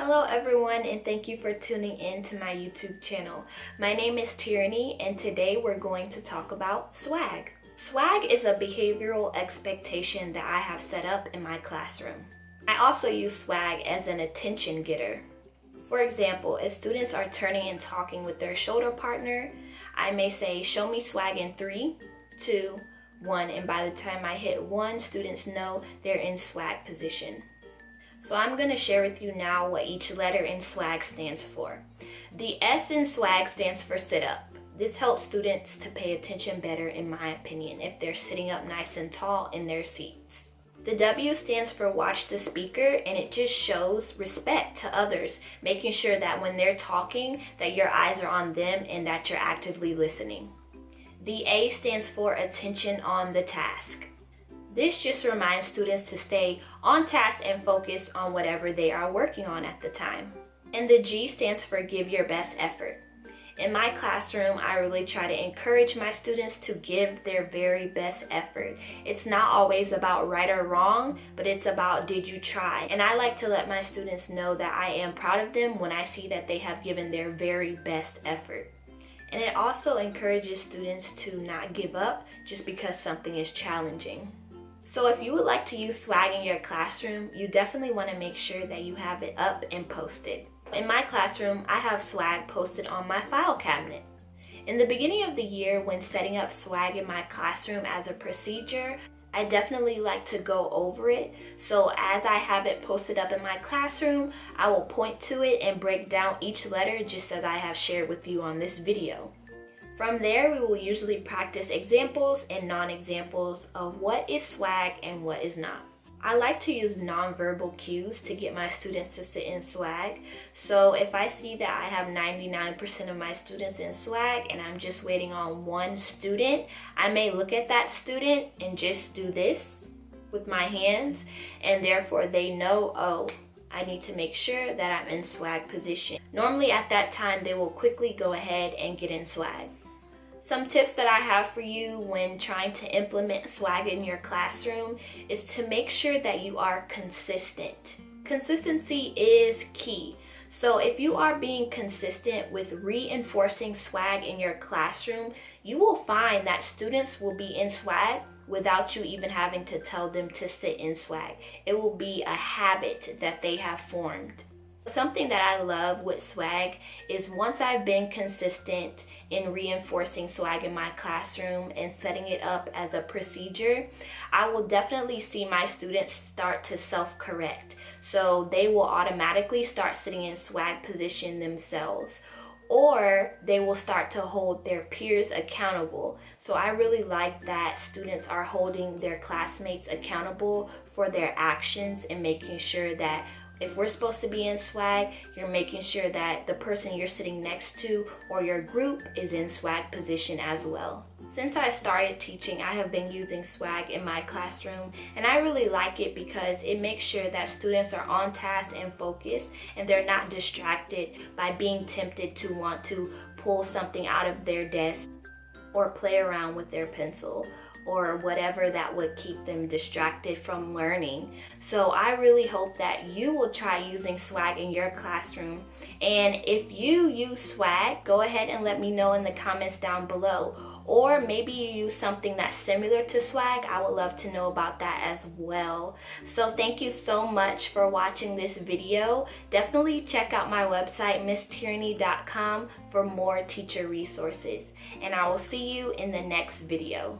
Hello everyone, and thank you for tuning in to my YouTube channel. My name is Tierney, and today we're going to talk about swag. Swag is a behavioral expectation that I have set up in my classroom. I also use swag as an attention getter. For example, if students are turning and talking with their shoulder partner, I may say, "Show me swag in 3, 2, 1, and by the time I hit 1, students know they're in swag position. So I'm going to share with you now what each letter in swag stands for. The S in swag stands for sit up. This helps students to pay attention better, in my opinion, if they're sitting up nice and tall in their seats. The W stands for watch the speaker, and it just shows respect to others, making sure that when they're talking, that your eyes are on them and that you're actively listening. The A stands for attention on the task. This just reminds students to stay on task and focus on whatever they are working on at the time. And the G stands for give your best effort. In my classroom, I really try to encourage my students to give their very best effort. It's not always about right or wrong, but it's about did you try? And I like to let my students know that I am proud of them when I see that they have given their very best effort. And it also encourages students to not give up just because something is challenging. So if you would like to use swag in your classroom, you definitely want to make sure that you have it up and posted. In my classroom, I have swag posted on my file cabinet. In the beginning of the year, when setting up swag in my classroom as a procedure, I definitely like to go over it. So as I have it posted up in my classroom, I will point to it and break down each letter just as I have shared with you on this video. From there, we will usually practice examples and non-examples of what is swag and what is not. I like to use non-verbal cues to get my students to sit in swag. So if I see that I have 99% of my students in swag and I'm just waiting on one student, I may look at that student and just do this with my hands, and therefore they know, oh, I need to make sure that I'm in swag position. Normally at that time, they will quickly go ahead and get in swag. Some tips that I have for you when trying to implement swag in your classroom is to make sure that you are consistent. Consistency is key. So if you are being consistent with reinforcing swag in your classroom, you will find that students will be in swag without you even having to tell them to sit in swag. It will be a habit that they have formed. Something that I love with swag is once I've been consistent in reinforcing swag in my classroom and setting it up as a procedure, I will definitely see my students start to self-correct. So they will automatically start sitting in swag position themselves, or they will start to hold their peers accountable. So I really like that students are holding their classmates accountable for their actions and making sure that if we're supposed to be in swag, you're making sure that the person you're sitting next to or your group is in swag position as well. Since I started teaching, I have been using swag in my classroom, and I really like it because it makes sure that students are on task and focused, and they're not distracted by being tempted to want to pull something out of their desk or play around with their pencil or whatever that would keep them distracted from learning. So I really hope that you will try using swag in your classroom. And if you use swag, go ahead and let me know in the comments down below. Or maybe you use something that's similar to swag. I would love to know about that as well. So thank you so much for watching this video. Definitely check out my website, misstierney.com, for more teacher resources. And I will see you in the next video.